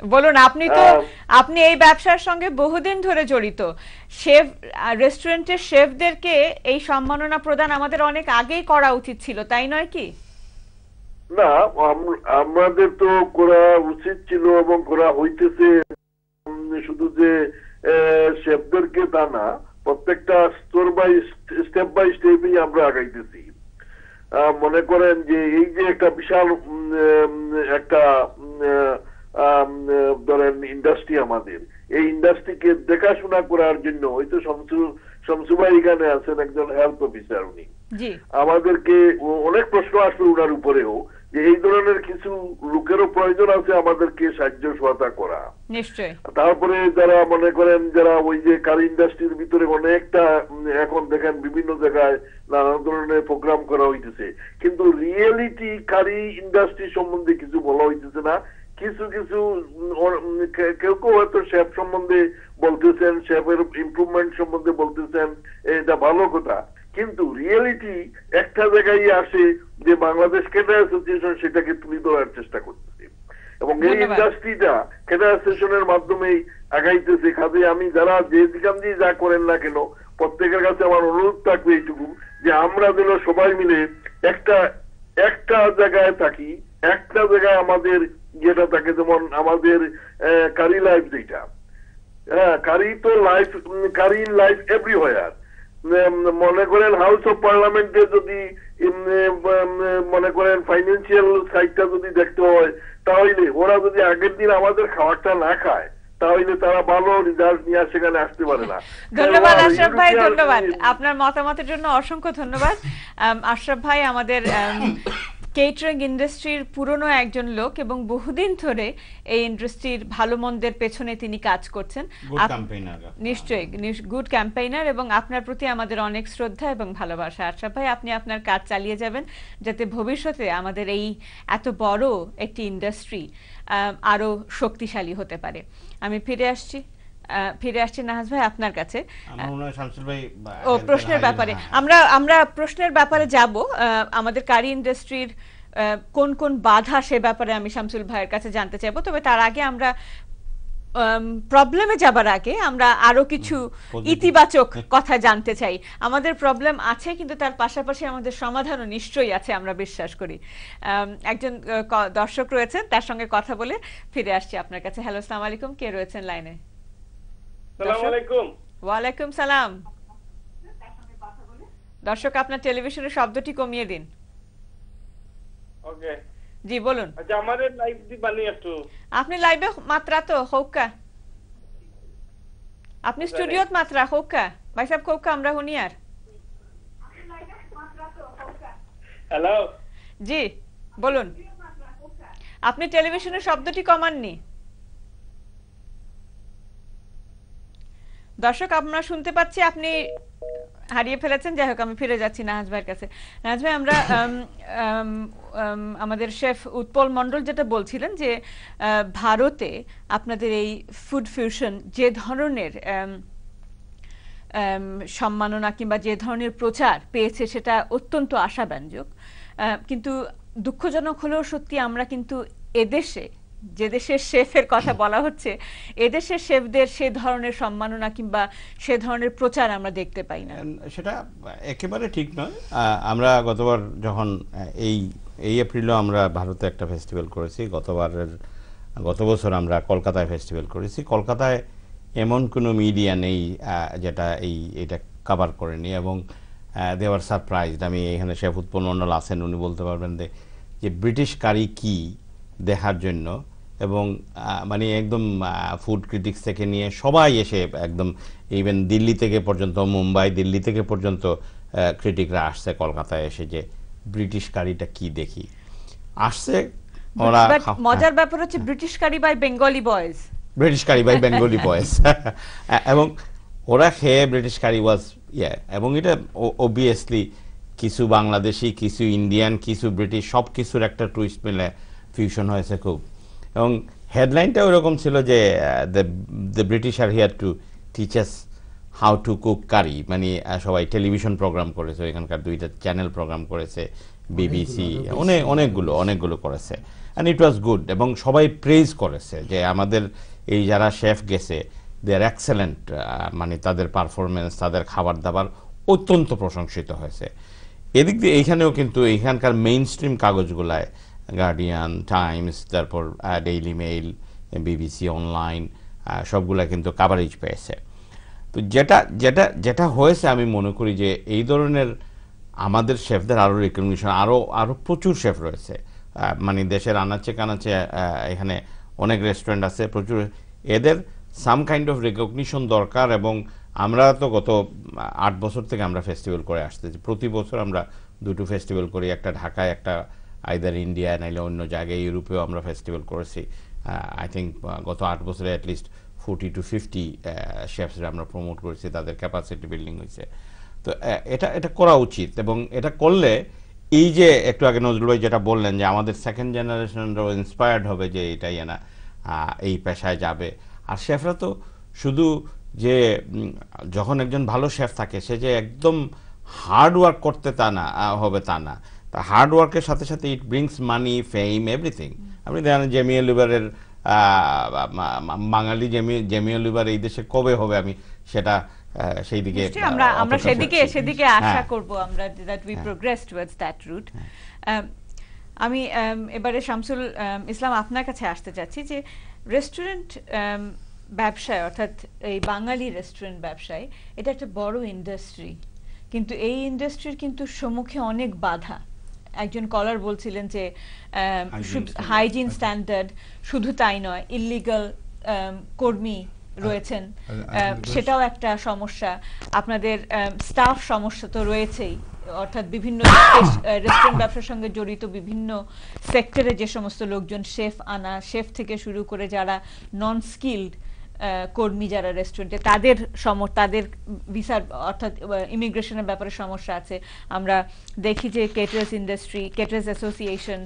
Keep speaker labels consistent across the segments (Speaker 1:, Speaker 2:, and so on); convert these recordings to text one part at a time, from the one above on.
Speaker 1: বলুন,
Speaker 2: আহ,
Speaker 1: আপনি এই ব্যবসার সঙ্গে বহুদিন ধরে জড়িত। শেফ, রেস্টুরেন্টের শেফদেরকে এই সম্মাননা প্রদান আমাদের অনেক আগেই করা উচিত ছিল, তাই নয় কি?
Speaker 2: না, আমাদের তো করা উচিত ছিল এবং করা হইতেছে। শুধু যে শেফদেরকে তা না, প্রত্যেকটা স্টেপ বাই স্টেপই আমরা আগাইতেছি। মনে করেন যে এই যে একটা বিশাল একটা ধরেন ইন্ডাস্ট্রি আমাদের, এই ইন্ডাস্ট্রিকে দেখাশোনা করার জন্য হয়তো শমসু ভাই এখানে আছেন, একজন হেলথ অফিসার। উনি
Speaker 1: জি।
Speaker 2: আমাদেরকে অনেক প্রশ্ন আসবে ওনার উপরেও, যে এই ধরনের কিছু লোকেরও প্রয়োজন আছে আমাদেরকে সাহায্য সহায়তা করা।
Speaker 1: নিশ্চয়।
Speaker 2: তারপরে যারা মনে করেন যারা ওই যে কারি ইন্ডাস্ট্রির ভিতরে অনেকটা এখন দেখেন বিভিন্ন জায়গায় নানা ধরনের প্রোগ্রাম করা হইতেছে, কিন্তু রিয়েলিটি কারি ইন্ডাস্ট্রি সম্বন্ধে কিছু বলা হইতেছে না। কিছু কিছু কেউ কেউ হয়তো শেফ সম্বন্ধে বলতেছেন, শেফের ইমপ্রুভমেন্ট সম্বন্ধে বলতেছেন, এটা ভালো কথা, কিন্তু রিয়েলিটি একটা জায়গায় আসে যে বাংলাদেশ ক্যাটার অ্যাসোসিয়েশন সেটাকে তুলে ধরার চেষ্টা করতেছে এবং এই ইন্ডাস্ট্রিটা ক্যাটার অ্যাসোসিয়েশনের মাধ্যমেই আগাইতেছে। কাজে আমি যারা যে দিকান দিয়ে যা করেন না কেন, প্রত্যেকের কাছে আমার অনুরোধ থাকবে এইটুকু, যে আমরা যেন সবাই মিলে একটা একটা জায়গায় থাকি, একটা জায়গায় আমাদের যেটা থাকে, যেমন আমাদের কারি লাইফ যেটা, হ্যাঁ কারি তো life, curry in life everywhere. মনে করেন হাউস অফ পার্লামেন্টে যদি মনে করেন ফাইন্যান্সিয়াল সাইডটা যদি দেখতে হয়, তাহলে ওরা যদি আগের দিন আমাদের খাবারটা না খায়, তাহলে তারা ভালো রেজাল্ট নিয়ে সেখানে আসতে পারে না।
Speaker 1: ধন্যবাদ আশরাফ ভাই, ধন্যবাদ আপনার মতামতের জন্য, অসংখ্য ধন্যবাদ। আশরাফ ভাই আমাদের কেটারিং ইন্ডাস্ট্রির পুরনো একজন লোক এবং বহুদিন ধরে এই ইন্ডাস্ট্রির ভালো মন্দের পেছনে তিনি কাজ করছেন। নিশ্চয়ই গুড ক্যাম্পেইনার, এবং আপনার প্রতি আমাদের অনেক শ্রদ্ধা এবং ভালোবাসা। আশরাফ ভাই, আপনি আপনার কাজ চালিয়ে যাবেন যাতে ভবিষ্যতে আমাদের এই এত বড় একটি ইন্ডাস্ট্রি আরো শক্তিশালী হতে পারে। আমি ফিরে আসছি নাহাজ ভাই আপনার কাছে। প্রশ্নের ব্যাপারে আমরা প্রশ্নের ব্যাপারে যাব। আমাদের কারি ইন্ডাস্ট্রির কোন কোন বাধা সে ব্যাপারে আমি শামসুল ভাইয়ের কাছে জানতে চাইবো, তবে তার আগে আমরা প্রবলেমে যাবার আগে আমরা আরো কিছু ইতিবাচক কথা জানতে চাই। আমাদের প্রবলেম আছে, কিন্তু তার পাশাপাশি আমাদের সমাধানও নিশ্চয়ই আছে, আমরা বিশ্বাস করি। একজন দর্শক রয়েছেন, তার সঙ্গে কথা বলে ফিরে আসছি আপনার কাছে। হ্যালো, আসসালামু আলাইকুম, কে রয়েছেন লাইনে? ওয়ালাইকুম সালাম। দর্শক, আপনার টেলিভিশনের শব্দটি কমিয়ে দিন।
Speaker 3: ওকে,
Speaker 1: জি বলুন।
Speaker 3: আচ্ছা, আমাদের লাইভ দি বানি একটু
Speaker 1: আপনি লাইভে মাত্রা তো হোকা, আপনি স্টুডিওত মাত্রা হোকা ভাই সাহেব, হোকা আমরা হুনিয়ার।
Speaker 3: হ্যালো,
Speaker 1: জি বলুন। আপনি টেলিভিশনের শব্দটি কমাননি। দর্শক, আমরা শুনতে পাচ্ছি আপনি হারিয়ে ফেলেছেন। যাই হোক, আমি ফিরে যাচ্ছি নাহাজ ভাইয়ের কাছে। নাহাজ ভাই, আমরা আমাদের শেফ উৎপল মণ্ডল যেটা বলছিলেন যে ভারতে আপনাদের এই ফুড ফিউশন যে ধরনের সম্মাননা কিংবা যে ধরনের প্রচার পেয়েছে সেটা অত্যন্ত আশাব্যঞ্জক, কিন্তু দুঃখজনক হলেও সত্যি আমরা কিন্তু এদেশে যে দেশের শেফের কথা বলা হচ্ছে, এদেশের শেফদের সে ধরনের সম্মাননা কিংবা সে ধরনের প্রচার আমরা দেখতে পাই না।
Speaker 4: সেটা একেবারে ঠিক নয়। আমরা গতবার যখন এই এপ্রিলও আমরা ভারতে একটা ফেস্টিভ্যাল করেছি, গত বছর আমরা কলকাতায় ফেস্টিভ্যাল করেছি। কলকাতায় এমন কোনো মিডিয়া নেই যেটা এটা কভার করেনি, এবং দে আর সারপ্রাইজড। আমি এখানে শেফ উৎপল মণ্ডল আছেন, উনি বলতে পারবেন যে ব্রিটিশ কারি কি দেখার জন্য, এবং মানে একদম ফুড ক্রিটিক্স থেকে নিয়ে সবাই এসে, একদম ইভেন দিল্লি থেকে পর্যন্ত, মুম্বাই দিল্লি থেকে পর্যন্ত ক্রিটিকরা আসছে কলকাতায় এসে যে ব্রিটিশ কারিটা কি দেখি আসছে ওরা।
Speaker 1: মজার ব্যাপার হচ্ছে British curry by Bengali boys,
Speaker 4: এবং ওরা খেয়ে ব্রিটিশ কারি ওয়াজ এবং এটা অবভিয়াসলি কিছু বাংলাদেশি, কিছু ইন্ডিয়ান, কিছু ব্রিটিশ, সব কিছুর একটা টুইস্ট মিলে ফিউশন হয়েছে খুব। এবং হেডলাইনটা ওরকম ছিল যে the British are here to teach us how to cook curry. মানে সবাই টেলিভিশন প্রোগ্রাম করেছে, এখানকার 2টা চ্যানেল প্রোগ্রাম করেছে, বিবিসি, অনেকগুলো করেছে। অ্যান্ড ইট ওয়াজ গুড, এবং সবাই প্রেজ করেছে যে আমাদের এই যারা শেফ গেছে দে আর এক্সেলেন্ট, মানে তাদের পারফরমেন্স, তাদের খাবার দাবার অত্যন্ত প্রশংসিত হয়েছে। এদিক দিয়ে এইখানেও কিন্তু এইখানকার মেইন স্ট্রিম কাগজগুলায় গার্ডিয়ান, টাইমস, তারপর ডেইলি মেইল, বিবিসি অনলাইন, সবগুলা কিন্তু কাভারেজ পেয়েছে। তো যেটা যেটা যেটা হয়েছে আমি মনে করি যে এই ধরনের আমাদের শেফদের আরও রিকগনিশন, আরও প্রচুর শেফ রয়েছে, মানে দেশের আনাচে কানাচে এখানে অনেক রেস্টুরেন্ট আছে প্রচুর, এদের সাম কাইন্ড অফ রিকগনিশন দরকার। এবং আমরা তো গত 8 বছর থেকে আমরা ফেস্টিভ্যাল করে আসতেছি, প্রতি বছর আমরা 2টো ফেস্টিভ্যাল করি, একটা ঢাকায়, একটা আইদার ইন্ডিয়া নাইলে অন্য জায়গায় ইউরোপেও আমরা ফেস্টিভ্যাল করেছি। আই থিঙ্ক গত 8 বছরে অ্যাটলিস্ট 40 to 50 শেফসরা আমরা প্রমোট করেছি, তাদের ক্যাপাসিটি বিল্ডিং হয়েছে। তো এটা করা উচিত, এবং এটা করলে এই যে একটু আগে নজরুল ভাই যেটা বললেন যে আমাদের সেকেন্ড জেনারেশনরাও ইন্সপায়ার্ড হবে যে এটাই না এই পেশায় যাবে। আর শেফরা তো শুধু যে যখন একজন ভালো শেফ থাকে সে যে একদম হার্ড ওয়ার্ক করতে তা না হবে তা না, তা হার্ড ওয়ার্কের সাথে সাথে ইট ব্রিংস মানি, ফেম, এভরিথিং। আপনি জানেন জেমি অলিভারের বাঙালি জেমি অলিভার এই দেশে কবে হবে, আমি সেটা সেই দিকে
Speaker 1: আমরা সেদিকে আশা করব আমরা, that we progress towards that route. আমি এবারে শামসুল ইসলাম আপনার কাছে আসতে চাচ্ছি যে রেস্টুরেন্ট ব্যবসায়, অর্থাৎ এই বাঙালি রেস্টুরেন্ট ব্যবসায় এটা একটা বড় ইন্ডাস্ট্রি, কিন্তু এই ইন্ডাস্ট্রির কিন্তু সম্মুখে অনেক বাধা। একজন কলার বলছিলেন যে হাইজিন স্ট্যান্ডার্ড, শুধু তাই নয় ইললিগাল কর্মী রয়েছেন, সেটাও একটা সমস্যা। আপনাদের স্টাফ সমস্যা তো রয়েছেই, অর্থাৎ বিভিন্ন রেস্টুরেন্ট ব্যবসার সঙ্গে জড়িত বিভিন্ন সেক্টরে যে সমস্ত লোকজন, শেফ আনা, শেফ থেকে শুরু করে যারা নন স্কিলড কর্মী যারা রেস্টুরেন্টে, তাদের ভিসার অর্থাৎ ইমিগ্রেশনের ব্যাপারে সমস্যা আছে। আমরা দেখি যে কেটারার্স ইন্ডাস্ট্রি, কেটারার্স অ্যাসোসিয়েশন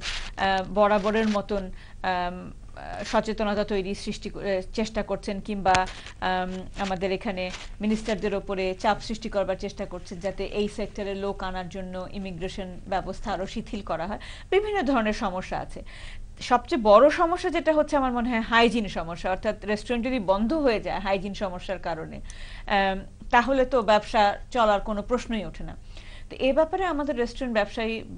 Speaker 1: বরাবরের মতন সচেতনতা চেষ্টা করছেন, কিংবা আমাদের এখানে মিনিস্টারদের ওপরে চাপ সৃষ্টি করবার চেষ্টা করছেন যাতে এই সেক্টরে লোক আনার জন্য ইমিগ্রেশন ব্যবস্থা আরো শিথিল করা হয়। বিভিন্ন ধরনের সমস্যা আছে। সবচেয়ে বড় সমস্যা যেটা হচ্ছে আমার মনে হয় হাইজিন সমস্যা, অর্থাৎ রেস্টুরেন্ট যদি বন্ধ হয়ে যায় হাইজিন সমস্যার কারণে, তাহলে তো ব্যবসা চলার কোনো প্রশ্নই ওঠে না। তো এই ব্যাপারে আমাদের রেস্টুরেন্ট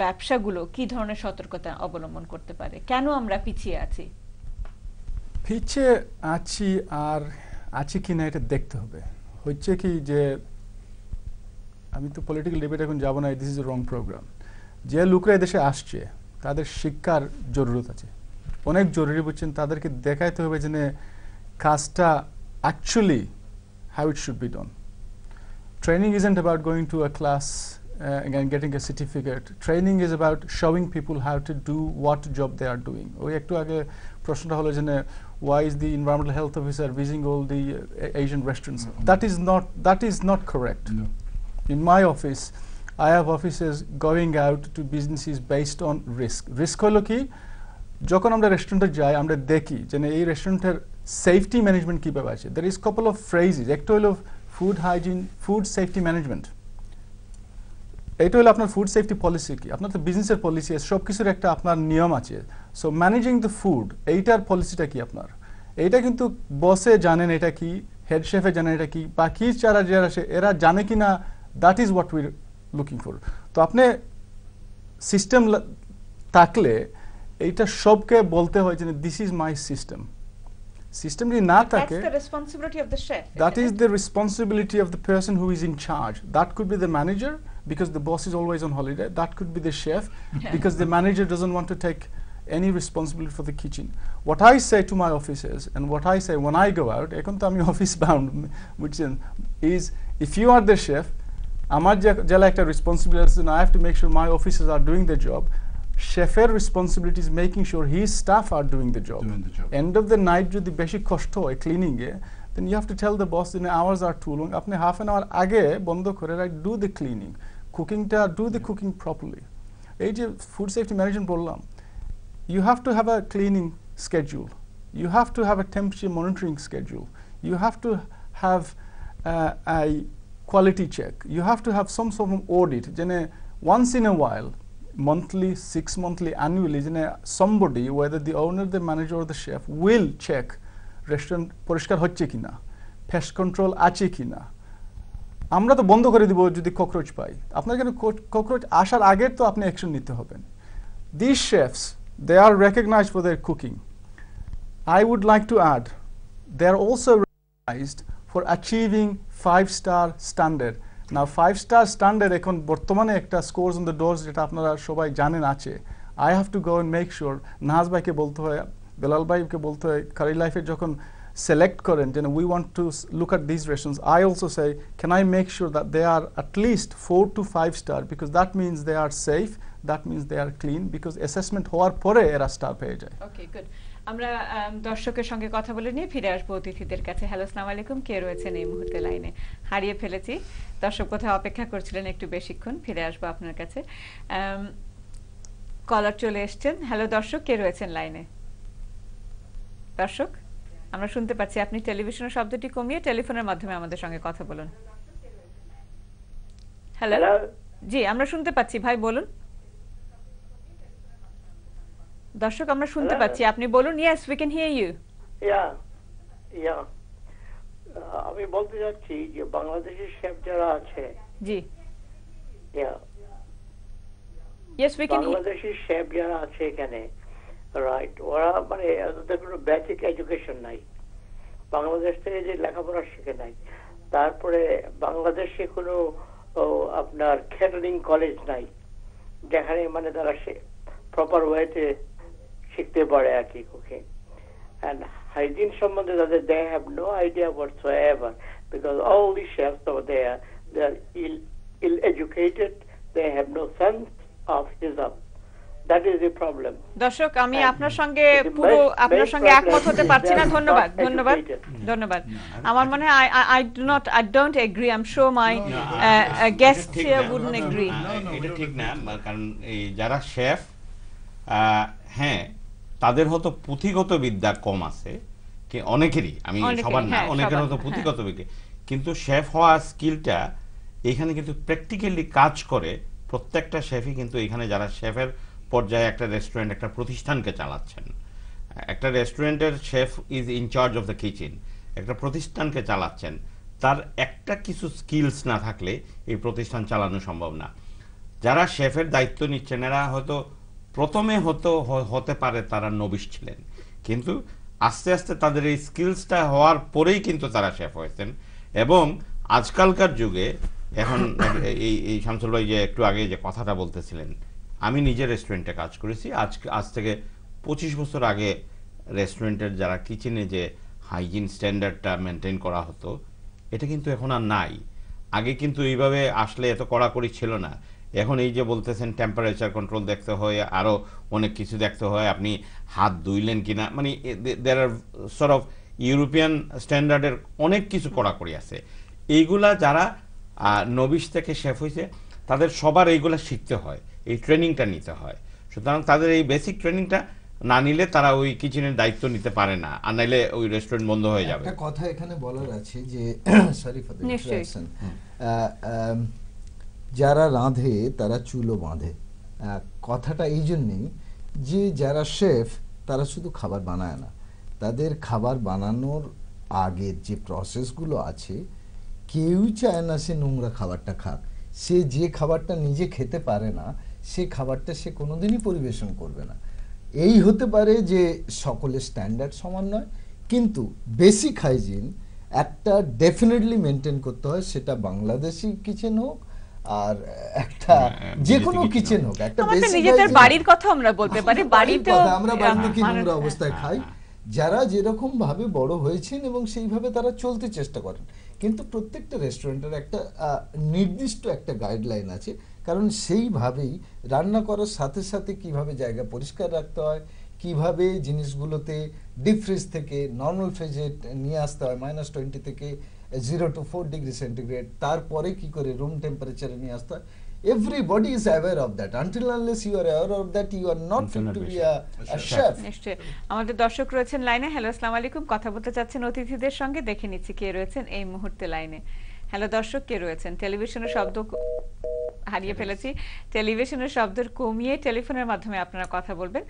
Speaker 1: ব্যবসাগুলো কি ধরনের সতর্কতা অবলম্বন করতে পারে? কেন আমরা পিছিয়ে আছি?
Speaker 5: পিছিয়ে আছি আর আছি কিনা এটা দেখতে হবে। হচ্ছে কি যে আমি তো পলিটিক্যাল ডিবেট এখন যাব না, this is a wrong programme. যে লোকরা এদেশে আসছে তাদের শিক্ষার জরুরত আছে, অনেক জরুরি বুঝছেন, তাদেরকে দেখাইতে হবে যে কাজটা actually how it should be done. Training isn't about going to a class and getting a certificate. Training is about showing people how to do what job they are doing. ওই একটু আগে প্রশ্নটা হলো যে why is the environmental health officer visiting all the Asian restaurants? That is not correct. No. In my office, I have officers going out to businesses based on risk. Risk হলো কি, যখন আমরা রেস্টুরেন্টে যাই আমরা দেখি যে এই রেস্টুরেন্টের সেফটি ম্যানেজমেন্ট কিভাবে আছে। There is couple of phrases. একটা হলো food hygiene, food safety management. এটা হলো আপনার ফুড সেফটি পলিসি কি, আপনার তো বিজনেসের পলিসি আছে, সব কিছুর একটা আপনার নিয়ম আছে। সো ম্যানেজিং দ্য ফুড, এইটার পলিসিটা কি আপনার, এইটা কিন্তু বসে জানেন এটা কি, হেড শেফে জানেন এটা কি, বাকি যারা এরা জানে কি না, that is what we looking for. তো আপনি সিস্টেম থাকলে এইটা সবকে বলতে হয় যে this is my system. System not
Speaker 1: that's the responsibility of the chef.
Speaker 5: That is the responsibility of the person who is in charge. That could be the manager because the boss is always on holiday. That could be the chef because the manager doesn't want to take any responsibility for the kitchen. What I say to my officers and what I say when I go out, এখন তো আমি office bound, which is if you are the chef, আমার জেলা একটা responsibility আছে, and I have to make sure my officers are doing their job. Chef's responsibility is making sure his staff are doing the job. End of the night, যদি বেশি কষ্ট হয় cleaning A, then you have to tell the boss that the hours are too long. আপনি half an hour আগে বন্ধ করে do the cleaning, do the cooking properly. এই যে food safety management বললাম, you have to have a cleaning schedule. You have to have a temperature monitoring schedule. You have to have a quality check. You have to have some sort of audit. once in a while monthly, 6 monthly, annually, somebody, whether the owner, the manager or the chef, will check restaurant পরিষ্কার হচ্ছে কিনা, pest control আছে কিনা। আমরা তো বন্ধ করে দিব যদি ককরোচ পাই। আপনার এখানে ককরোচ আসার আগে তো আপনি অ্যাকশন নিতে হবেন। These chefs, they are recognized for their cooking. I would like to add, they are also recognized for achieving 5-star standard. Now 5-star standard এখন বর্তমানে একটা scores on the doors যেটা আপনারা সবাই জানেন আছে। I have to go and make sure নাজ ভাইকে বলতে হয়, বেলাল ভাইকে বলতে হয়, কারি লাইফে যখন select করেন যেন we want to look at these restaurants, I also say can I make sure that they are at least 4 to 5 star, because that means they are safe, that means they are clean, because assessment হওয়ার পরে এরা star পেয়ে যায়।
Speaker 1: ওকে, good. আমরা দর্শকের সঙ্গে কথা বলে নিয়ে ফিরে আসবো অতিথিদের কাছে। হ্যালো, আসসালামু আলাইকুম, কে রয়েছেন এই মুহূর্তে লাইনে? হারিয়ে ফেলেছি, দর্শক কোথাও অপেক্ষা করছিলেন একটু বেশিক্ষণ, ফিরে আসবো আপনার কাছে। কলার চলে এসছেন। হ্যালো দর্শক, কে রয়েছেন লাইনে? দর্শক, আমরা শুনতে পাচ্ছি, আপনি টেলিভিশনের শব্দটি কমিয়ে টেলিফোনের মাধ্যমে আমাদের সঙ্গে কথা বলুন। হ্যালো, জি আমরা শুনতে পাচ্ছি, ভাই বলুন। দর্শক আমরা শুনতে পাচ্ছি, আপনি বলুন। Yes, we can hear you.
Speaker 6: আমি বলতে যাচ্ছি যে বাংলাদেশি শেফ যারা আছে,
Speaker 1: জি yes we can,
Speaker 6: Bangladeshi chef যারা আছে এখানে, রাইট, ওরা মানে ওদের কোনো বেসিক এডুকেশন নাই, বাংলাদেশ থেকে যে লেখাপড়া শিখে নাই, তারপরে বাংলাদেশে কোনো আপনার ক্যাটারিং কলেজ নাই যেখানে মানে তারা প্রপার ওয়েতে শিখতে পারে আর কি কুকিং অ্যান্ড হাইজিন সম্বন্ধে তাদের they have no idea whatsoever, because all these chefs over there, they are ill educated, they have no sense of hisab. That is the problem.
Speaker 1: দর্শক, আমি আপনার সঙ্গে পুরো আপনার সঙ্গে একমত হতে পারছি না। ধন্যবাদ, ধন্যবাদ, ধন্যবাদ। আমার মনে হয় I don't agree. I'm sure my guests here wouldn't agree.
Speaker 4: এটা ঠিক না, কারণ এই যারা শেফ, হ্যাঁ তাদের হয়তো পুঁথিগত বিদ্যা কম আছে, অনেকেরই, আমি সবার না, অনেকের হয়তো পুঁথিগত বিদ্যা, কিন্তু শেফ হওয়া স্কিলটা এখানে কিন্তু প্র্যাকটিক্যালি কাজ করে। প্রত্যেকটা শেফই কিন্তু এখানে যারা শেফের পর্যায়ে একটা রেস্টুরেন্ট, একটা প্রতিষ্ঠানকে চালাচ্ছেন, একটা রেস্টুরেন্টের chef is in charge of the kitchen, একটা প্রতিষ্ঠানকে চালাচ্ছেন, তার একটা কিছু স্কিলস না থাকলে এই প্রতিষ্ঠান চালানো সম্ভব না। যারা শেফের দায়িত্ব নিচ্ছেন এরা হয়তো প্রথমে হতে পারে তারা নবিশ ছিলেন, কিন্তু আস্তে আস্তে তাদের এই স্কিলসটা হওয়ার পরেই কিন্তু তারা শেফ হয়েছেন। এবং আজকালকার যুগে এখন এই শামসুল ভাই যে একটু আগে যে কথাটা বলতেছিলেন, আমি নিজে রেস্টুরেন্টে কাজ করেছি। আজ থেকে 25 বছর আগে রেস্টুরেন্টের যারা কিচেনে যে হাইজিন স্ট্যান্ডার্ডটা মেনটেন করা হতো, এটা কিন্তু এখন আর নাই। আগে কিন্তু এইভাবে আসলে এত কড়াকড়ি ছিল না। এখন এই যে বলতেছেন টেম্পারেচার কন্ট্রোল দেখতে হয়, আরও অনেক কিছু দেখতে হয়, আপনি হাত ধুইলেন কিনা, মানে দের আর সর্ট অফ ইউরোপিয়ান স্ট্যান্ডার্ডের অনেক কিছু কড়াকড়ি আছে। এইগুলা যারা নবিশ থেকে শেফ হয়েছে তাদের সবার এইগুলা শিখতে হয়, এই ট্রেনিংটা নিতে হয়। সুতরাং তাদের এই বেসিক ট্রেনিংটা না নিলে তারা ওই কিচেনের দায়িত্ব নিতে পারে না, আর নাইলে ওই রেস্টুরেন্ট বন্ধ হয়ে যাবে।
Speaker 7: একটা কথা এখানে বলার আছে যে সরি ফর দ্য ইন্টারাপশন, যারা রাঁধে তারা চুলো বাঁধে। কথাটা এই জন্যেই যে যারা শেফ তারা শুধু খাবার বানায় না, তাদের খাবার বানানোর আগের যে প্রসেসগুলো আছে, কেউ চায় না সে নোংরা খাবারটা খাক। সে যে খাবারটা নিজে খেতে পারে না সে খাবারটা সে কোনোদিনই পরিবেশন করবে না। এই হতে পারে যে সকলের স্ট্যান্ডার্ড সমান নয়, কিন্তু বেসিক হাইজিন একটা ডেফিনেটলি মেনটেন করতে হয়, সেটা বাংলাদেশি কিচেন হোক আর একটা যে কোনো কিচেন হোক। একটা বেসিক
Speaker 1: নিজেদের বাড়ির কথা আমরা বলতে পারি, বাড়িতে
Speaker 7: আমরা বাড়িতে কি নোংরা অবস্থায় খাই, যারা যেরকম ভাবে বড় হয়েছেন এবং সেইভাবে তারা চলতে চেষ্টা করেন। কিন্তু প্রত্যেকটা রেস্টুরেন্টের একটা নির্দিষ্ট একটা গাইডলাইন আছে, কারণ সেইভাবেই রান্না করার সাথে সাথে কিভাবে জায়গা পরিষ্কার রাখতে হয়, কিভাবে জিনিসগুলোতে ডিপ ফ্রিজ থেকে নর্মাল ফ্রিজে নিয়ে আসতে হয় -20 থেকে 0 to 4 ডিগ্রি সেন্টিগ্রেড, তারপরে কি করে রুম টেম্পারেচারে নিয়ে আসতে হয়। Everybody is aware of that. Until unless you are aware of that, you are not fit to be a chef.
Speaker 1: নিশ্চয়ই। আমাদের দর্শক রয়েছেন লাইনে। হ্যালো, আসসালামু আলাইকুম, কথা বলতে চাচ্ছেন অতিথিদের সঙ্গে, দেখে নিচ্ছি কে রয়েছেন এই মুহূর্তে লাইনে। হ্যালো দর্শক, কে রয়েছেন? টেলিভিশনের শব্দ। হারিয়ে ফেলেছি। টেলিভিশনের শব্দ কমিয়ে টেলিফোনের মাধ্যমে আপনারা কথা বলবেন।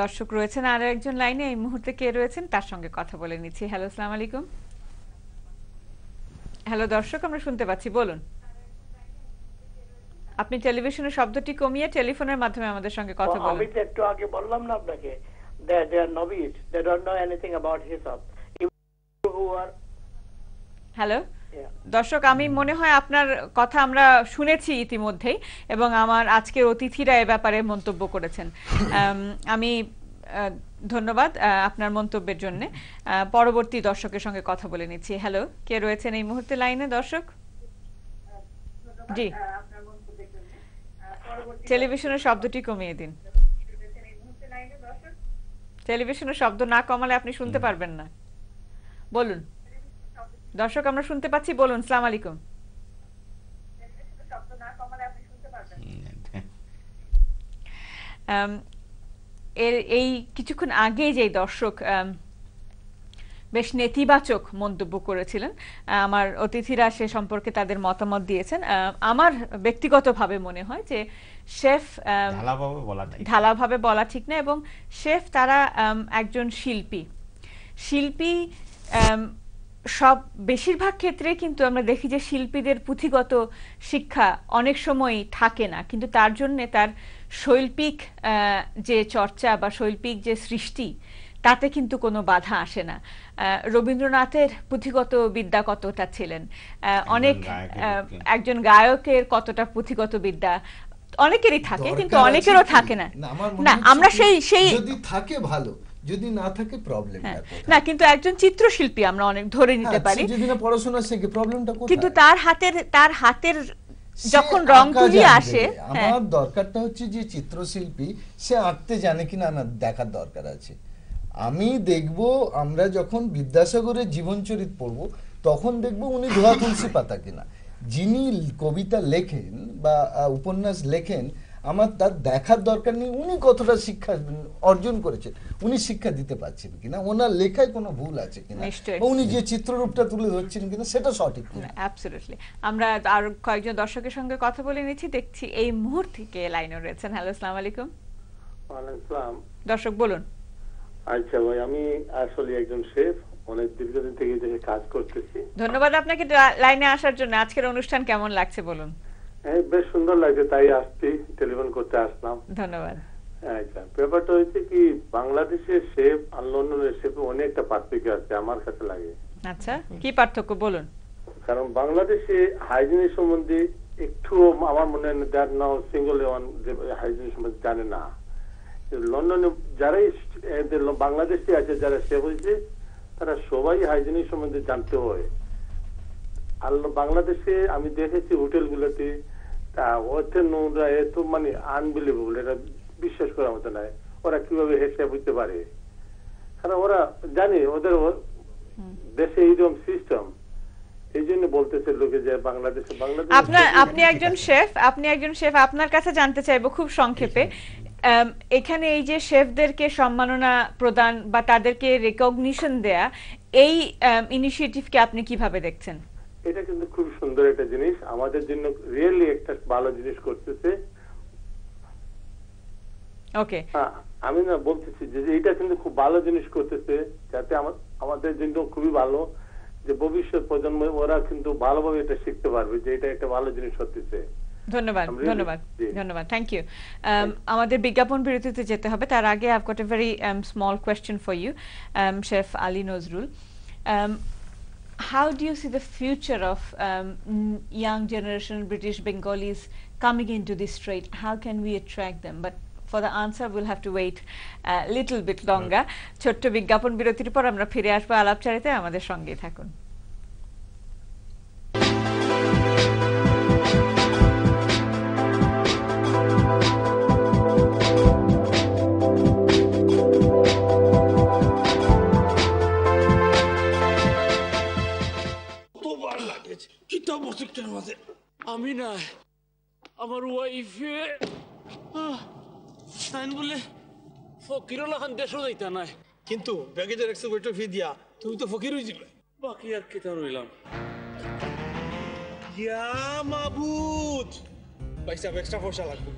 Speaker 1: দর্শক রয়েছেন আর একজন লাইনে, এই মুহূর্তে কে রয়েছেন তার সঙ্গে কথা বলে নিচ্ছি। হ্যালো, আসসালামু আলাইকুম। হ্যালো দর্শক, আমরা শুনতে পাচ্ছি, বলুন। আপনি টেলিভিশনের শব্দটি কমিয়ে টেলিফোনের মাধ্যমে আমাদের সঙ্গে কথা বলুন।
Speaker 6: আমি তো একটু আগে বললাম না আপনাকে, they are novice, they don't know anything about hisab. Who are
Speaker 1: hello দর্শক, আমি মনে হয় আপনার কথা আমরা শুনেছি ইতিমধ্যেই এবং আমার আজকের অতিথিরা এ ব্যাপারে মন্তব্য করেছেন। আমি ধন্যবাদ আপনার মন্তব্যের জন্য। পরবর্তী দর্শকের সঙ্গে কথা বলে নিচ্ছি। হ্যালো, কে রয়েছেন এই মুহূর্তে লাইনে দর্শক? জি, টেলিভিশনের শব্দটি কমিয়ে দিন। টেলিভিশনের শব্দ না কমালে আপনি শুনতে পারবেন না। বলুন দর্শক, আমরা শুনতে পাচ্ছি, বলুন। আসসালামু আলাইকুম। এই কিছুক্ষণ আগে যে দর্শক বেশ নেতিবাচক মন্তব্য করেছিলেন, আমার অতিথিরা সে সম্পর্কে তাদের মতামত দিয়েছেন। আমার ব্যক্তিগতভাবে মনে হয় যে শেফ ঢালাভাবে বলা ঠিক না, এবং শেফ তারা একজন শিল্পী। সব বেশিরভাগ ক্ষেত্রে কিন্তু আমরা দেখি যে শিল্পীদের পুঁথিগত শিক্ষা অনেক সময় থাকে না, কিন্তু তার জন্য তার শৈল্পিক যে চর্চা বা শৈল্পিক যে সৃষ্টি তাতে কিন্তু কোনো বাধা আসে না। রবীন্দ্রনাথের পুঁথিগত বিদ্যা কতটা ছিলেন, একজন গায়কের কতটা পুঁথিগত বিদ্যা অনেকেরই থাকে, কিন্তু অনেকেরও থাকে না। না, আমরা সেই
Speaker 7: যদি থাকে ভালো, যদি না থাকে প্রবলেম
Speaker 1: না, কিন্তু একজন চিত্রশিল্পী আমরা অনেক ধরে নিতে পারি,
Speaker 7: যদি না পড়াশোনা শিখে প্রবলেমটা কোথায়?
Speaker 1: কিন্তু তার হাতের যখন রং তুলি আসে,
Speaker 7: আমার দরকারটা হচ্ছে যে চিত্রশিল্পী সে আঁকতে জানে কিনা না দেখার দরকার আছে। আমি দেখব, আমরা যখন বিদ্যাসাগরের জীবনচরিত পড়ব তখন দেখব উনি ধোয়া তুলসী পাতা কিনা। যিনি কবিতা লেখেন বা উপন্যাস লেখেন, আমার তার দেখার দরকার নেই উনি কতটা শিক্ষা অর্জন করেছেন, উনি শিক্ষা দিতে পারছেন কিনা, ওনার লেখায় কোনো ভুল আছে কিনা, উনি যে চিত্ররূপটা তুলে ধরছেন কিনা সেটা সঠিক কিনা।
Speaker 1: অ্যাবসলিউটলি। আমরা আর কয়েকজন দর্শকের সঙ্গে কথা বলে নিচ্ছি, দেখছি এই মুহূর্তে কে লাইনে রয়েছেন। হ্যালো, আসসালামু আলাইকুম।
Speaker 3: ওয়ালাইকুম আসসালাম।
Speaker 1: দর্শক বলুন।
Speaker 3: আচ্ছা ভাই, আমি আসলে একজন শেফ, অনেক দীর্ঘদিন থেকে এই কাজ করতেছি।
Speaker 1: ধন্যবাদ আপনাকে লাইনে আসার জন্য। আজকের অনুষ্ঠান কেমন লাগছে বলুন?
Speaker 3: হ্যাঁ, বেশ সুন্দর লাগছে, তাই আসছি, টেলিফোন করতে আসলাম।
Speaker 1: ধন্যবাদ।
Speaker 3: আচ্ছা, ব্যাপারটা হচ্ছে কি, বাংলাদেশের শেফ আর লন্ডনের শেফে অনেকটা পার্থক্য আছে আমার কাছে লাগে।
Speaker 1: আচ্ছা, কি পার্থক্য বলুন?
Speaker 3: কারণ বাংলাদেশে হাইজিনের সম্বন্ধে একটু আমার মনে হয় দ্যাট নাও সিঙ্গল ওয়ান হাইজিনের সম্বন্ধে জানে না। লন্ডনে যারাই বাংলাদেশে আছে, যারা শেফ হয়েছে, তারা সবাই হাইজিনের সম্বন্ধে জানতে হয়। আর বাংলাদেশে আমি দেখেছি হোটেলগুলোতে ওতে নোংরা, এত মানে আনবিলিভেবল, এটা বিশ্বাস করার মতো নয়। ওরা কিভাবে হেড হইতে পারে, কারণ ওরা জানে ওদের দেশে এইরকম সিস্টেম। এই জন্য বলতেছে লোকে যে বাংলাদেশে
Speaker 1: আপনি একজন শেফ, আপনার কাছে জানতে চাইবো খুব সংক্ষেপে, এখানে এই যে শেফদেরকে সম্মাননা প্রদান বা তাদেরকে রেকগনিশন দেয়া, এই ইনিশিয়েটিভকে আপনি কিভাবে দেখছেন?
Speaker 3: এটা কিন্তু খুব সুন্দর একটা জিনিস, আমাদের জন্য রিয়েলি একটা ভালো জিনিস করতেছে।
Speaker 1: ওকে,
Speaker 3: আমি না বলতেছি যে এটা কিন্তু খুব ভালো জিনিস করতেছে, যাতে আমাদের জন্য খুবই ভালো, যে ভবিষ্যৎ প্রজন্ম ওরা কিন্তু ভালোভাবে এটা শিখতে পারবে যে এটা একটা ভালো জিনিস হতেছে। ধন্যবাদ, থ্যাংক ইউ। আমাদের বিজ্ঞাপন বিরতিতে যেতে হবে, তার আগে I have got a very small question for you, chef Ali Nazrul. How do you see the future of young generation British Bengalis coming into this trade? How can we attract them? But for the answer we'll have to wait a little bit longer. ছোট্ট বিজ্ঞাপন বিরতির পর আমরা ফিরে আসবো আলাপচারিতায়, আমাদের সঙ্গেই থাকুন।
Speaker 8: আমি না, আমার ওয়াইফে বলে ফকিরুল খান দেশও যাইতা নাই,
Speaker 9: কিন্তু ব্যাগেজের এক্সপোর্ট ফি দিয়া তুমি তো ফকির হয়ে যাবে।
Speaker 8: বাকি আর কেটা রইলাম।
Speaker 9: ইয়া মাবুদ পয়সা এক্সট্রা ফর্সা লাগবে।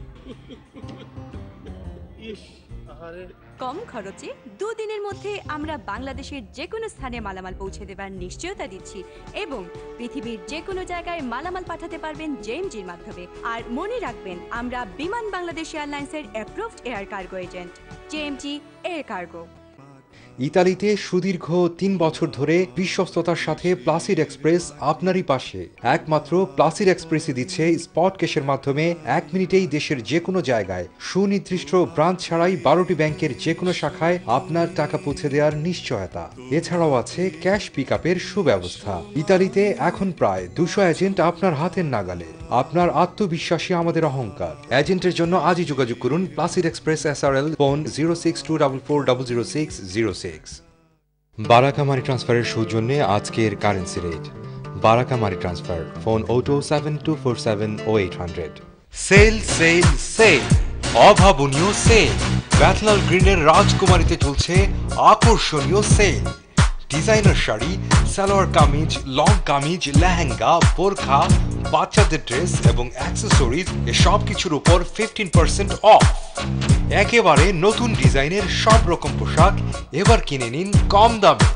Speaker 9: ইস আরে
Speaker 10: কম খরচে 2 দিনের মধ্যে আমরা বাংলাদেশের যে কোনো স্থানে মালামাল পৌঁছে দেবার নিশ্চয়তা দিচ্ছি এবং পৃথিবীর যে কোনো জায়গায় মালামাল পাঠাতে পারবেন জেএমজির মাধ্যমে। আর মনে রাখবেন, আমরা বিমান বাংলাদেশ এয়ারলাইন্সের approved air cargo agent, JMG air cargo.
Speaker 11: ইতালিতে সুদীর্ঘ 3 বছর ধরে বিশ্বস্ততার সাথে প্লাসিড এক্সপ্রেস আপনারই পাশে। একমাত্র প্লাসিড এক্সপ্রেসই দিচ্ছে স্পট ক্যাশের মাধ্যমে 1 মিনিটেই দেশের যে কোনো জায়গায় সুনির্দিষ্ট ব্রাঞ্চ ছাড়াই 12টি ব্যাংকের যে কোনো শাখায় আপনার টাকা পৌঁছে দেওয়ার নিশ্চয়তা। এছাড়াও আছে ক্যাশ পিকআপের সুব্যবস্থা। ইতালিতে এখন প্রায় 200 এজেন্ট আপনার হাতের নাগালে। আপনার আত্মবিশ্বাসী আমাদের অহংকার। এজেন্টের জন্য আজই যোগাযোগ করুন Placid Express SRL, phone 06244060606। Baraka money ট্রান্সফারের সৌজন্যে আজকের currency rate. Baraka money transfer, phone 02724700800। Sale sale sale, অভাবনীয় সেল। ব্যাথলাল গ্রিনের রাজকুমারীতে চলছে আকর্ষণীয় sale. Designer sari, salwar kameez, long kameez, lehenga, বোরখা, বাচ্চাদের ড্রেস এবং অ্যাক্সেসরিজ এ সব কিছুর উপর 15% অফ। একেবারে নতুন ডিজাইনের সব রকম পোশাক এবার কিনে নিন কম দামে।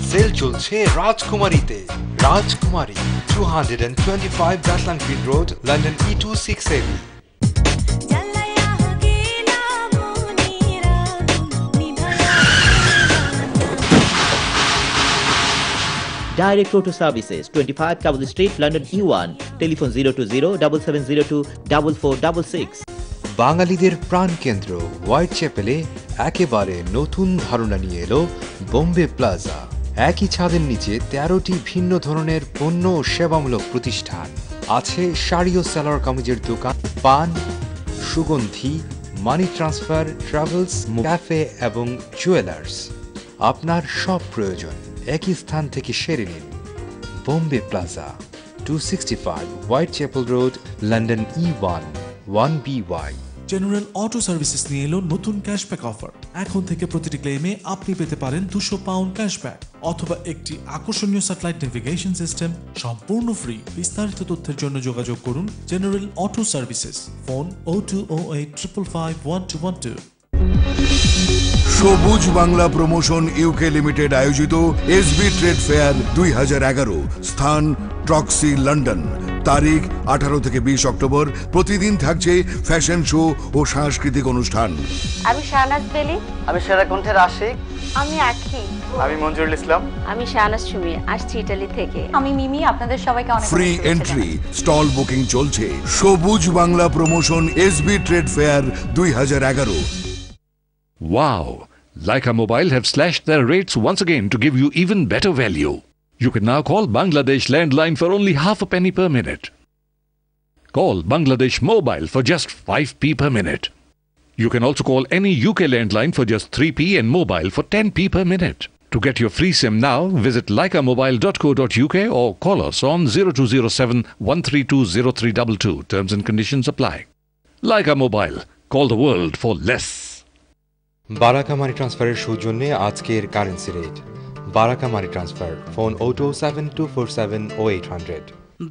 Speaker 11: সেল চলছে রাজকুমারীতে। Rajkumari, 225 Bethnal green road, London E26AB।
Speaker 12: Direct Auto Services, 25 Cavell Street, London E1. Telephone 020-702-4466.
Speaker 11: বাঙালিদের প্রাণকেন্দ্র হোয়াইট চ্যাপেলে একেবারে নতুন ধারণা নিয়ে এলো বোম্বে প্লাজা। একই ছাদের নিচে 13টি ভিন্ন ধরনের পণ্য ও সেবামূলক প্রতিষ্ঠান। আছে শাড়ি ও সালোয়ার কামিজের দোকান, পান, সুগন্ধি, মানি ট্রান্সফার, ট্রাভেলস, ক্যাফে এবং জুয়েলার্স। আপনার সব প্রয়োজন একই স্থান থেকে সেরে নিন। Bombay plaza, 265 Whitechapel road, London E1 1BY।
Speaker 13: General auto services নিয়ে এলো নতুন ক্যাশব্যাক অফার। এখন থেকে প্রতিটি ক্লেমে আপনি পেতে পারেন 200 পাউন্ড ক্যাশব্যাক অথবা একটি আকর্ষণীয় স্যাটেলাইট নেভিগেশন সিস্টেম, সম্পূর্ণ ফ্রি। বিস্তারিত তথ্যের জন্য যোগাযোগ করুন জেনারেল অটো সার্ভিসেস, ফোন 0208551212।
Speaker 14: সবুজ বাংলা প্রমোশন ইউকে লিমিটেড আয়োজিত এসবি ট্রেড ফেয়ার 2011, স্থান ট্রক্সি, লন্ডন। তারিখ 18 থেকে 20 অক্টোবর। প্রতিদিন থাকছে ফ্যাশন শো ও সাংস্কৃতিক অনুষ্ঠান।
Speaker 15: আমি শাহনাজ বেলি।
Speaker 16: আমি সেরা কণ্ঠের আশিক।
Speaker 15: আমি আখি।
Speaker 16: আমি মঞ্জুরুল ইসলাম।
Speaker 15: আমি শাহনাজ সুমি, আসছি ইতালি থেকে। আমি মিমি। আপনাদের সবাইকে অনেক
Speaker 14: ফ্রি এন্ট্রি, স্টল বুকিং চলছে। সবুজ Bangla promotion SB trade fair 2011।
Speaker 17: Wow! Leica Mobile have slashed their rates once again to give you even better value. You can now call Bangladesh landline for only half a penny per minute. Call Bangladesh Mobile for just 5p per minute. You can also call any UK landline for just 3p and mobile for 10p per minute. To get your free SIM now, visit leicamobile.co.uk or call us on 0207 132 0322. Terms and conditions apply. Leica Mobile. Call the world for less.
Speaker 11: Baraka money ট্রান্সফারের সৌজন্যে আজকের currency rate. Baraka money transfer, phone 02724700800।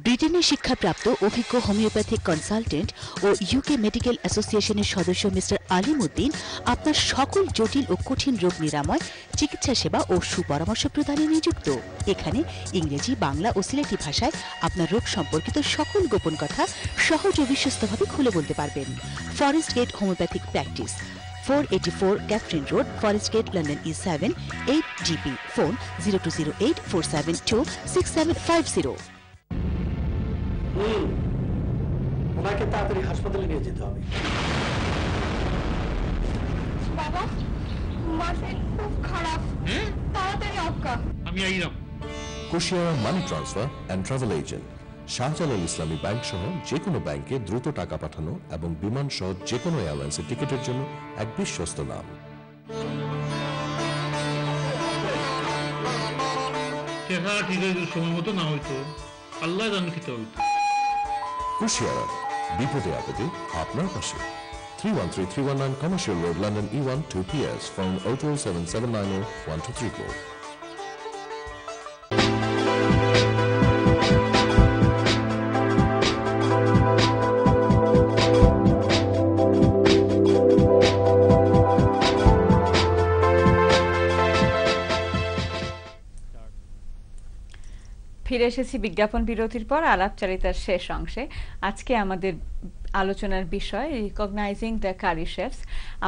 Speaker 18: ব্রিটেনে শিক্ষাপ্রাপ্ত অভিজ্ঞ homeopathic consultant ও UK medical অ্যাসোসিয়েশনের সদস্য mister Alimuddin আপনার সকল জটিল ও কঠিন রোগ নিরাময়, চিকিৎসা সেবা ও সুপরামর্শ প্রদানে নিযুক্ত। এখানে ইংরেজি, বাংলা ও সিলেটি ভাষায় আপনার রোগ সম্পর্কিত সকল গোপন কথা সহজ ও বিশ্বস্তভাবে খুলে বলতে পারবেন। Forest Gate homeopathic practice, 484 Catherine Road, Forest Gate, London E7, 8GP. Phone 0208 472 6750.
Speaker 16: ওনাকে তাড়াতাড়ি হাসপাতালে নিয়ে যেতে হবে।
Speaker 19: বাবা, মার শরীর খুব খারাপ, তাড়াতাড়ি অক্কা।
Speaker 20: আমি আইলাম।
Speaker 21: Kushiyara money transfer and travel agent, Shahjalal Islami bank সহ যে কোনো ব্যাংকে দ্রুত টাকা পাঠানো এবং বিমান সহ যে কোনো এয়ারলাইন্সের টিকিটের জন্য এক বিশ্বস্ত নাম।
Speaker 20: টাকা ঠিক আছে, সময় মতো না হইতো আল্লাহ জানে কি হইতো।
Speaker 21: কুশিয়ারা, বিপদে আপদে আপনার পাশে। 313-319 Commercial Road, London E1 2PS. Phone 027790123.
Speaker 1: ফিরে এসেছি বিজ্ঞাপন বিরতির পর আলাপচারিতার শেষ অংশে। আজকে আমাদের আলোচনার বিষয় রিকগনাইজিং দ্য কারি শেফস।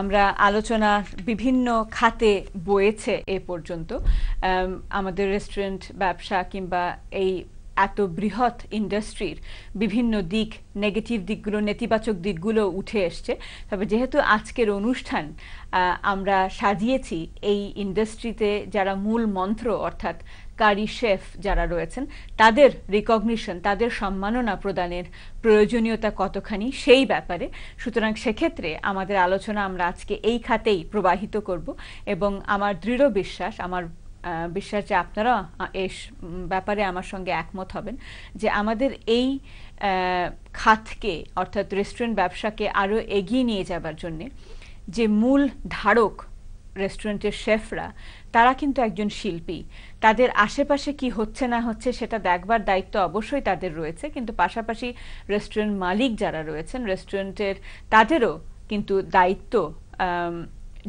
Speaker 1: আমরা আলোচনার বিভিন্ন খাতে বয়েছে এ পর্যন্ত। আমাদের রেস্টুরেন্ট ব্যবসা কিংবা এই এত বৃহৎ ইন্ডাস্ট্রির বিভিন্ন দিক, নেগেটিভ দিকগুলো, নেতিবাচক দিকগুলো উঠে এসছে। তবে যেহেতু আজকের অনুষ্ঠান আমরা সাজিয়েছি এই ইন্ডাস্ট্রিতে যারা মূল মন্ত্র অর্থাৎ কারি শেফ যারা রয়েছেন তাদের রিকগনিশন, তাদের সম্মাননা প্রদানের প্রয়োজনীয়তা কতখানি সেই ব্যাপারে, সুতরাং সেক্ষেত্রে আমাদের আলোচনা আমরা আজকে এই খাতেই প্রবাহিত করব। এবং আমার দৃঢ় বিশ্বাস, আমার বিশ্বাস যে আপনারা এই ব্যাপারে আমার সঙ্গে একমত হবেন যে আমাদের এই খাতকে অর্থাৎ রেস্টুরেন্ট ব্যবসাকে আরও এগিয়ে নিয়ে যাবার জন্যে যে মূল ধারক রেস্টুরেন্টের শেফরা, তারা কিন্তু একজন শিল্পী। তাদের আশেপাশে কি হচ্ছে না হচ্ছে সেটা দেখবার দায়িত্ব অবশ্যই তাদের রয়েছে, কিন্তু পাশাপাশি রেস্টুরেন্ট মালিক যারা রয়েছেন রেস্টুরেন্টের, তাদেরও কিন্তু দায়িত্ব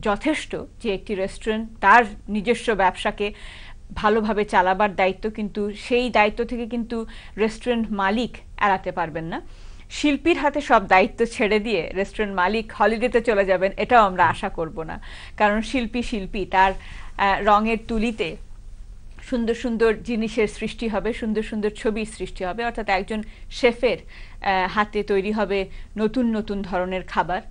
Speaker 1: যথেষ্ট যে একটি রেস্টুরেন্ট তার নিজস্ব ব্যবসাকে ভালোভাবে চালাবার দায়িত্ব, কিন্তু সেই দায়িত্ব থেকে কিন্তু রেস্টুরেন্ট মালিক এড়াতে পারবেন না। শিল্পীর হাতে সব দায়িত্ব ছেড়ে দিয়ে রেস্টুরেন্ট মালিক হলিডেতে চলে যাবেন এটাও আমরা আশা করব না, কারণ শিল্পী তার রঙের তুলিতে সুন্দর সুন্দর জিনিসের সৃষ্টি হবে, সুন্দর সুন্দর ছবির সৃষ্টি হবে। অর্থাৎ একজন শেফের হাতে তৈরি হবে নতুন নতুন ধরনের খাবার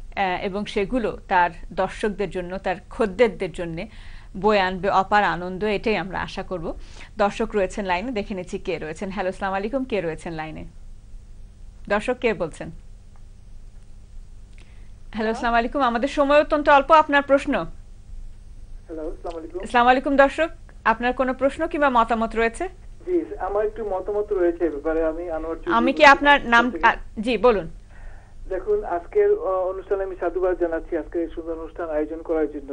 Speaker 1: এবং সেগুলো তার দর্শকদের জন্য, তার খদ্দেরদের জন্য বয়ে আনবে অপার আনন্দ। এটাই আমরা আশা করব। দর্শক রয়েছেন লাইনে, দেখে নিচ্ছি কে রয়েছেন। হ্যালো, আসসালামু আলাইকুম। কে রয়েছেন লাইনে? দর্শক কে বলছেন? হ্যালো, আসসালামু আলাইকুম। আমাদের সময় অত্যন্ত অল্প, আপনার প্রশ্ন।
Speaker 2: হ্যালো, আসসালামু আলাইকুম।
Speaker 1: আসসালামু আলাইকুম দর্শক, আপনার কোনো প্রশ্ন কিংবা মতামত রয়েছে?
Speaker 2: জি, আমার একটু মতামত রয়েছে এই ব্যাপারে।
Speaker 1: আমি কি আপনার নাম? জি বলুন।
Speaker 2: দেখুন, আজকের অনুষ্ঠানে আমি সাধুবাদ জানাচ্ছি আজকে এই সুন্দর অনুষ্ঠান আয়োজন করার জন্য।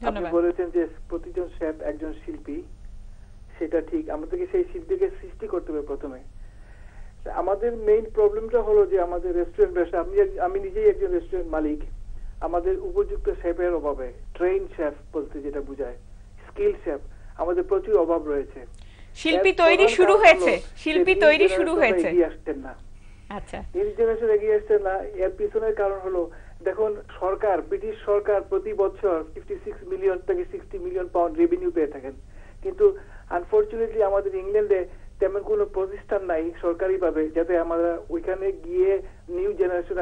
Speaker 2: আপনি বলেছেন যে প্রতিজন শেফ একজন শিল্পী, সেটা ঠিক। আমাদেরকে সেই শিল্পীকে সৃষ্টি করতে হবে প্রথমে। আমাদের মেইন প্রবলেমটা হলো যে আমাদের রেস্টুরেন্ট ব্যবসা, আমি নিজেই একজন রেস্টুরেন্ট মালিক, আমাদের উপযুক্ত শেফের অভাবে, ট্রেন শেফ বলতে যেটা বোঝায়, স্কিল শেফ, আমাদের প্রচুর অভাব রয়েছে।
Speaker 1: শিল্পী তৈরি শুরু হয়েছে, শিল্পী তৈরি শুরু হয়েছে,
Speaker 2: এগিয়ে আসছেন না।
Speaker 1: আচ্ছা,
Speaker 2: নিউ জেনারেশন এগিয়ে আসছেন না। এর পিছনের কারণ হলো, দেখুন সরকার, ব্রিটিশ সরকার প্রতি বছর 56 মিলিয়ন থেকে 60 মিলিয়ন পাউন্ড রেভিনিউ পেয়ে থাকেন, কিন্তু আনফরচুনেটলি আমাদের ইংল্যান্ডে তেমন কোনো প্রতিষ্ঠান নাই সরকারিভাবে যাতে আমরা ওইখানে গিয়ে নিউ জেনারেশন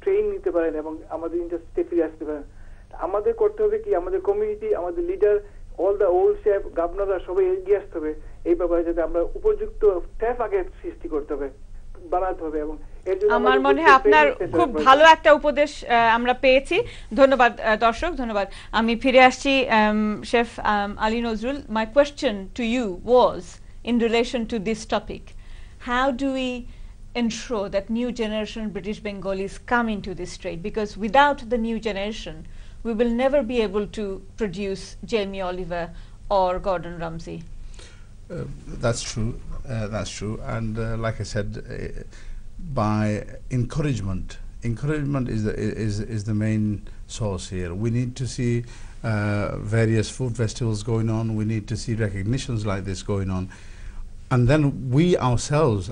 Speaker 2: ট্রেন নিতে পারেন এবং আমাদের ইন্ডাস্ট্রিতে ফিরে আসতে পারেন। আমাদের করতে হবে কি, আমাদের কমিউনিটি, আমাদের leader, all the old chef, গভর্নররা সবাই এগিয়ে আসতে হবে এই ব্যাপারে, যাতে আমরা উপযুক্ত স্টাফ আগে সৃষ্টি করতে হবে, বাড়াতে হবে। এবং
Speaker 1: আমার মনে হয় আপনার খুব ভালো একটা উপদেশ আমরা পেয়েছি। ধন্যবাদ দর্শক, ধন্যবাদ। আমি ফিরে আসছি chef Ali Nazrul. My question to you was in relation to this topic. How do we ensure that new generation British Bengalis come into this trade? Because without the new generation, we will never be able to produce Jamie Oliver or Gordon Ramsay.
Speaker 22: That's true. That's true. And like I said, by encouragement is the main source here. We need to see various food festivals going on. We need to see recognitions like this going on. And then we ourselves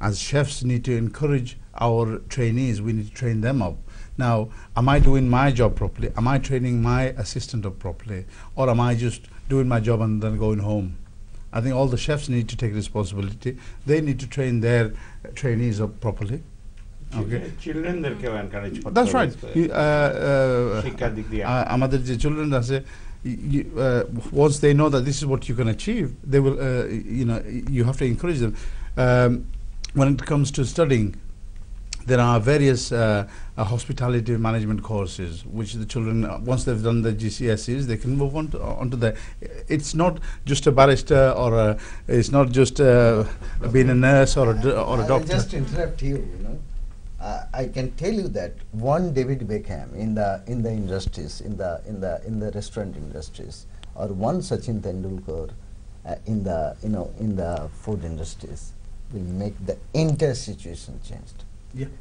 Speaker 22: as chefs need to encourage our trainees. We need to train them up. Now, am I doing my job properly? Am I training my assistant up properly? Or am I just doing my job and then going home? I think all the chefs need to take responsibility. They need to train their trainees up properly. Okay.
Speaker 4: Children encourage.
Speaker 22: That's right. Amader je children ase, once they know that this is what you can achieve, they will, you have to encourage them. When it comes to studying, there are various hospitality management courses which the children, once they've done the GCSEs, they can move on to the. It's not just a barrister or it's not just being a nurse or a doctor.
Speaker 7: I'll just interrupt you. I can tell you that one David Beckham in the industries, in the restaurant industries, or one Sachin Tendulkar in the food industries will make the entire situation changed.
Speaker 22: Yeah.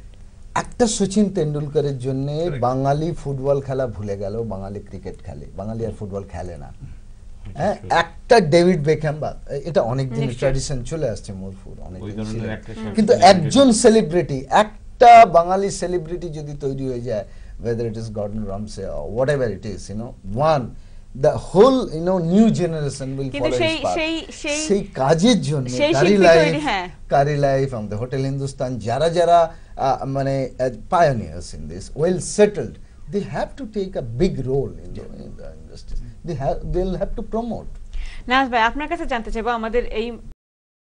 Speaker 7: একটা সচিন তেন্ডুলকরের জন্য বাঙালি football খেলা ভুলে গেল, বাঙালি cricket খেলে, বাঙালি আর football খেলে না। হ্যাঁ, একটা ডেভিড বেকহ্যাম বা এটা অনেক দিনের ট্র্যাডিশন চলে আসছে মোরফুর অনেক দিন ছিল। কিন্তু একজন সেলিব্রিটি, একটা বাঙালি সেলিব্রিটি যদি তৈরি হয়ে যায়, whether it is Gordon Ramsay or whatever it is, one, the whole new generation will follow his path. সেই কাজের জন্য কারি লাইফ, আমাদের হোটেল হিন্দুস্তান, যারা মানে pioneers in this, well settled, they have to take a big role in the industry. They'll have to promote.
Speaker 1: নাজ ভাই, আপনার কাছে জানতে চাইবো আমাদের এই